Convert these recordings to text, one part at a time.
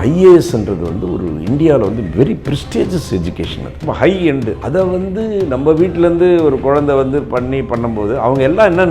ஐஏஎஸ்ன்றது வந்து ஒரு இந்தியாவில் வந்து வெரி ப்ரெஸ்டீஜியஸ் எஜுகேஷன், அது ஹை எண்டு. அதை வந்து நம்ம வீட்டிலேருந்து ஒரு குழந்தை வந்து பண்ணும்போது அவங்க எல்லாம் என்ன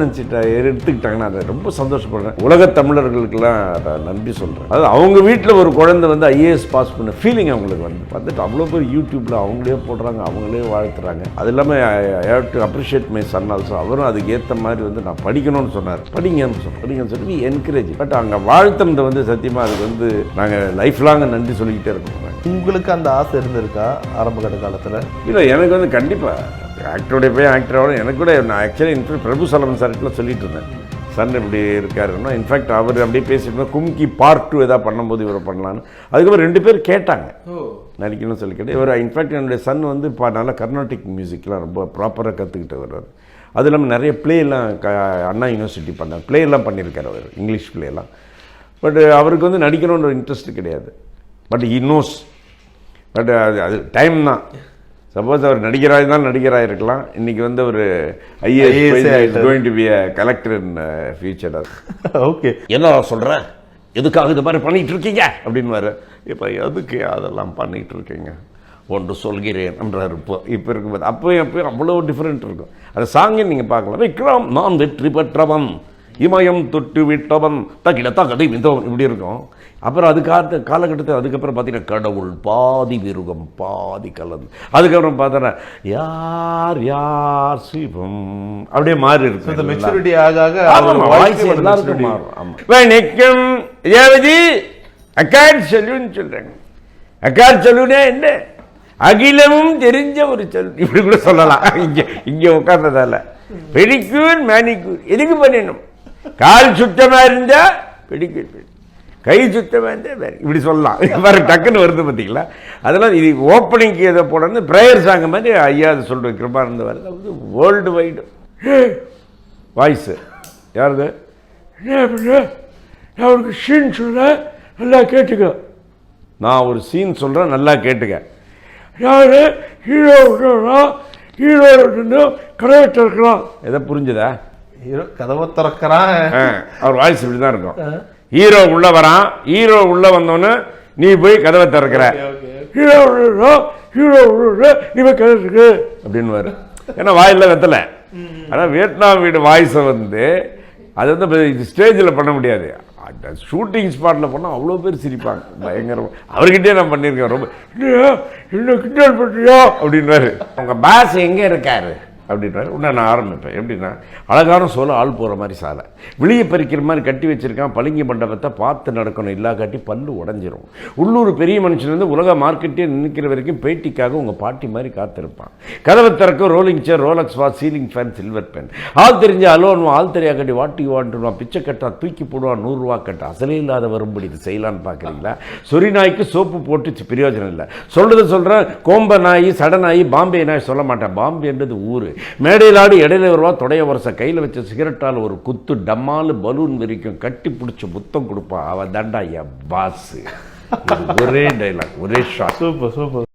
எடுத்துக்கிட்டாங்கன்னா அதை ரொம்ப சந்தோஷப்படுறேன். உலக தமிழர்களுக்கெல்லாம் அதை நன்றி சொல்கிறேன். அது அவங்க வீட்டில் ஒரு குழந்தை வந்து ஐஏஎஸ் பாஸ் பண்ண ஃபீலிங் அவங்களுக்கு வந்துட்டு அவ்வளோ பேர் யூடியூப்பில் அவங்களே போடுறாங்க, அவங்களே வாழ்த்துறாங்க. அது இல்லாமல் I have to appreciate my son also. அவரும் அதுக்கு ஏற்ற மாதிரி வந்து நான் படிக்கணும்னு சொன்னார். படிங்கன்னு சொல்லி என்கரேஜ். பட் அங்கே வாழ்த்தம் வந்து சத்தியமாக அதுக்கு வந்து நாங்கள் லைஃப் லாங் நன்றி சொல்லிக்கிட்டே இருக்கோம். உங்களுக்கு அந்த ஆசை இருந்திருக்கா ஆரம்ப கட்ட காலத்தில்? இல்லை, எனக்கு வந்து கண்டிப்பாக ஆக்டருடைய போய் ஆக்டராக எனக்கு கூட நான் ஆக்சுவலி பிரபு சலமன் சார்கிட்ட சொல்லிட்டு இருந்தேன், சன் இப்படி இருக்காருன்னா. இன்ஃபேக்ட் அவர் அப்படியே பேசிட்டு கும்கி பார்ட் 2 எதாவது பண்ணும்போது இவரை பண்ணலான்னு. அதுக்கப்புறம் 2 பேர் கேட்டாங்க நடிக்கணும்னு சொல்லி கேட்டு இவர். இன்ஃபேக்ட் என்னுடைய சன் வந்து நல்லா கர்நாடிக் மியூசிக்லாம் ரொம்ப ப்ராப்பராக கற்றுக்கிட்டு வருவார். அது இல்லாமல் நிறைய பிளேலாம் அண்ணா யூனிவர்சிட்டி பண்ணார், பிளேலாம் பண்ணியிருக்காரு அவர், இங்கிலீஷ் பிளேலாம். பட் அவருக்கு வந்து நடிக்கணுன்ற இன்ட்ரெஸ்ட் கிடையாது. But he knows. பட் அது டைம் தான். சப்போஸ் அவர் நடிகராக இருக்கலாம். இன்றைக்கி வந்து ஒரு IAS going to be a collector in future. Okay, என்ன சொல்கிறேன், எதுக்காக இது மாதிரி பண்ணிகிட்டு இருக்கீங்க அப்படின்னு. இப்போ எதுக்கு அதெல்லாம் பண்ணிகிட்டு இருக்கீங்க, ஒன்று சொல்கிறேன் என்றார். இப்போ இருக்கும்போது அப்போ அவ்வளோ டிஃப்ரெண்ட் இருக்கும். அந்த சாங்கை நீங்கள் பார்க்கலாம். விக்ரம் நான் வெற்றி பெற்றவன், இமயம் தொட்டு விட்டவன், தகிடத்தா கதை மிதவன், இப்படி இருக்கும். அப்புறம் காலகட்டத்தில் அதுக்கப்புறம் பார்த்தீங்கன்னா கடவுள் பாதி மிருகம் பாதி கலந்து. அதுக்கப்புறம் பார்த்தோன்னா யார் யார் சிவம் அப்படியே மாறி இருக்கு. மெச்சூரிட்டி ஆக எல்லாருக்கும் மாறும். வணக்கம் ஜெயவதி, அக்காட் சொல்லுன்னு சொல்கிறாங்க. அக்காட் சொல்லுனே என்ன, அகிலமும் தெரிஞ்ச ஒரு சொல், இப்படி கூட சொல்லலாம். இங்கே உட்கார்ந்ததால பெடிக்யூர் மேனிக்யூர் எதுக்கு பண்ணணும்? கால் சுத்தமாக இருந்தால் பெடிக்யூர், கை சுத்தமாக இருந்தால் வேறு, இப்படி சொல்லலாம். வேறு டக்குன்னு வருது பார்த்தீங்களா? அதெல்லாம் இது ஓப்பனிங்க்கு எதை போடணும், ப்ரேயர் சாங் மாதிரி ஐயா அது சொல்கிற கிருபானந்த வருது. அது வந்து வேர்ல்டு வைடு வாய்ஸு. யாருது? நான் ஒரு சீன் சொல்கிறேன், நல்லா கேட்டுக்க. நான் ஒரு சீன் சொல்கிறேன், நல்லா கேட்டுக்க. யாரு ஹீரோ கதவை திறக்கலாம். எதை புரிஞ்சுதா? ஹீரோ கதவை திறக்கிறான். அவர் வாய்ஸ் இப்படி தான் இருக்கும். ஹீரோ உள்ள வரான், ஹீரோ உள்ள வந்தோன்னு நீ போய் கதவை திறக்கிற, ஹீரோ நீ போய் கதவை திறக்கு அப்படின்னு வரும். ஏன்னா வாயில வெத்தலை. ஆனால் வியட்நாம் வீடு வாய்ஸை வந்து அது வந்து இது ஸ்டேஜில் பண்ண முடியாது. ஷூட்டிங் ஸ்பாட்டில் பண்ணால் அவ்வளோ பேர் சிரிப்பாங்க பயங்கரமாக. அவர்கிட்டே நான் பண்ணியிருக்கேன். ரொம்ப என்ன கிண்டல் பண்ணுறியா அப்படின்வாரு. உங்கள் பாஸ் எங்கே இருக்காரு அப்படின்றாரு. உடனே நான் ஆரம்பிப்பேன். எப்படின்னா, அழகான சோலை ஆள் போகிற மாதிரி சாலை, வெளியே பறிக்கிற மாதிரி கட்டி வச்சுருக்கான். பளிங்கு மண்டபத்தை பார்த்து நடக்கணும், இல்லா காட்டி பல்லு உடஞ்சிரும். உள்ளூர் பெரிய மனுஷன்லேருந்து உலக மார்க்கெட்டே நிற்கிற வரைக்கும் பேட்டிக்காக உங்கள் பாட்டி மாதிரி காத்திருப்பான். கதவை திறக்க rolling chair, rolex watch, ceiling fan, silver pen. ஆள் தெரிஞ்ச அலோன்வான், ஆள் தெரியா கட்டி வாட்டி வாண்டுவான், பிச்சை கட்டா தூக்கி போடுவான், 100 ரூபா கட்டா. அசலே இல்லாத வரும்படி இது செய்யலான்னு பார்க்குறீங்களா? சொறி நாய்க்கு சோப்பு போட்டு பிரயோஜனம் இல்லை. சொல்கிறேன், கோம்ப நாய், சட நாய், பாம்பே நாய் சொல்ல மாட்டேன். பாம்பேன்றது ஊர். மேடையில் ஆடி இடையில வருவா, தொடைய வருஷ கையில் வச்ச சிகரெட்டால் ஒரு குத்து, டம்மாலு பலூன் வரைக்கும் கட்டி பிடிச்ச புத்தம் கொடுப்பா. அவன் தண்டா என் பாஸ். ஒரே டைலாக், ஒரே ஷாட். Super super.